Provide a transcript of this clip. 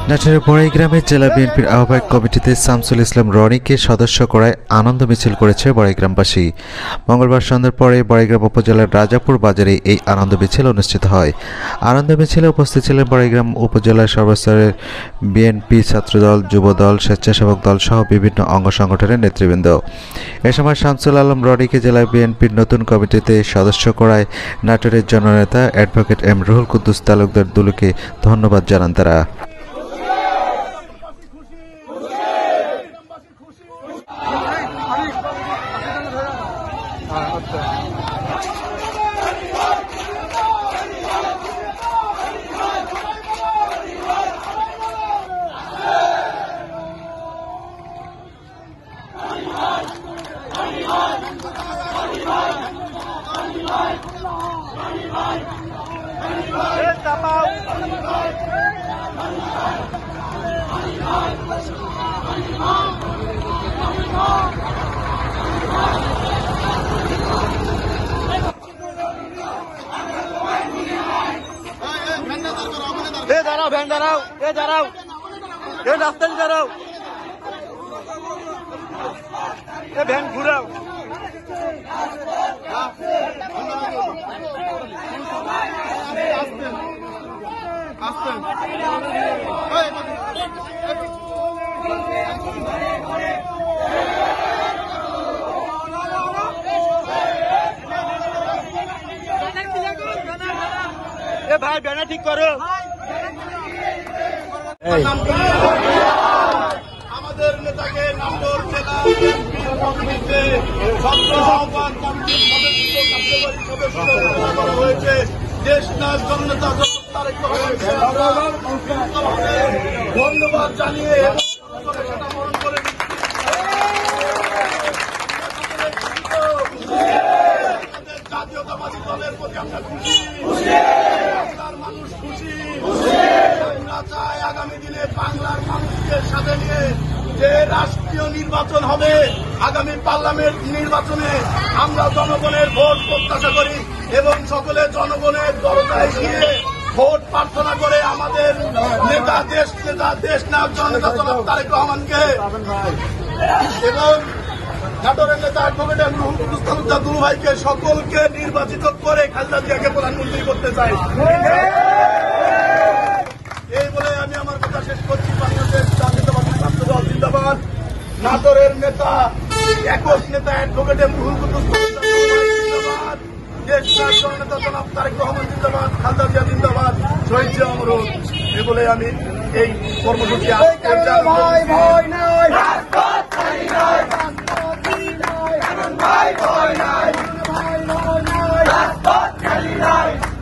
নাটোরের বড়াইগ্রামে জেলা বিএনপির আহ্বায়ক কমিটিতে শামসুল ইসলাম রনিকে সদস্য করায় আনন্দ মিছিল করেছে বড়াইগ্রামবাসী। মঙ্গলবার সন্ধ্যার পরে বড়াইগ্রাম উপজেলার রাজাপুর বাজারে এই আনন্দ মিছিল অনুষ্ঠিত হয়। আনন্দ মিছিলে উপস্থিত ছিলেন বড়াইগ্রাম উপজেলার সর্বস্তরের বিএনপি, ছাত্রদল, যুবদল, স্বেচ্ছাসেবক দল সহ বিভিন্ন অঙ্গ সংগঠনের নেতৃবৃন্দ। এ সময় শামসুল আলম রনিকে জেলা বিএনপির নতুন কমিটিতে সদস্য করায় নাটোরের জননেতা অ্যাডভোকেট এম রুহুল কুদ্দুস তালুকদার দুলুকে ধন্যবাদ জানান তারা। দাঁড়াও ভ্যান দাঁড়াও, দাঁড়াও, রাস্তায় দাঁড়াও, ভ্যান ঘুরাও। ভাই ব্যানার ঠিক করো। আমাদের নেতাকে নাটোর জেলা আহ্বান কমিটির সদস্য করা হয়েছে। দেশ নায়ক জননেতা ধন্যবাদ জানিয়ে মরণ করে জাতীয়তাবাদী দলের প্রতি আমরা খুশি, বাংলার মানুষ খুশি। আমরা চাই আগামী দিনে বাংলার মানুষকে সাথে নিয়ে যে রাষ্ট্রীয় নির্বাচন হবে, আগামী পার্লামেন্ট নির্বাচনে আমরা জনগণের ভোট প্রত্যাশা করি এবং সকলে জনগণের দরজায় গিয়ে ভোট প্রার্থনা করে আমাদের নেতা দেশ নায়ক জননেতা জনাব তারেক রহমানকে এবং নাটোরের নেতা অ্যাডভোকেট এম রুহুল কুদ্দুস তালুকদার দুলু ভাইকে সকলকে নির্বাচিত করে খালেদা জিয়াকে প্রধানমন্ত্রী করতে চাই। এই বলে আমি আমার কথা শেষ করছি। বাংলাদেশ জাতীয়তাবাদী ছাত্রদল জিন্দাবাদ। নাটোরের নেতা একক নেতা অ্যাডভোকেট এম রুহুল কুদ্দুস তালুকদার দুলু ভাই জিন্দাবাদ। দেশ নায়ক জননেতা জনাব তারেক রহমান জিন্দাবাদ। খালেদা জিয়া জিন্দাবাদ। শহীদ জিয়া অমর। এই বলে আমি এই কর্মসূচি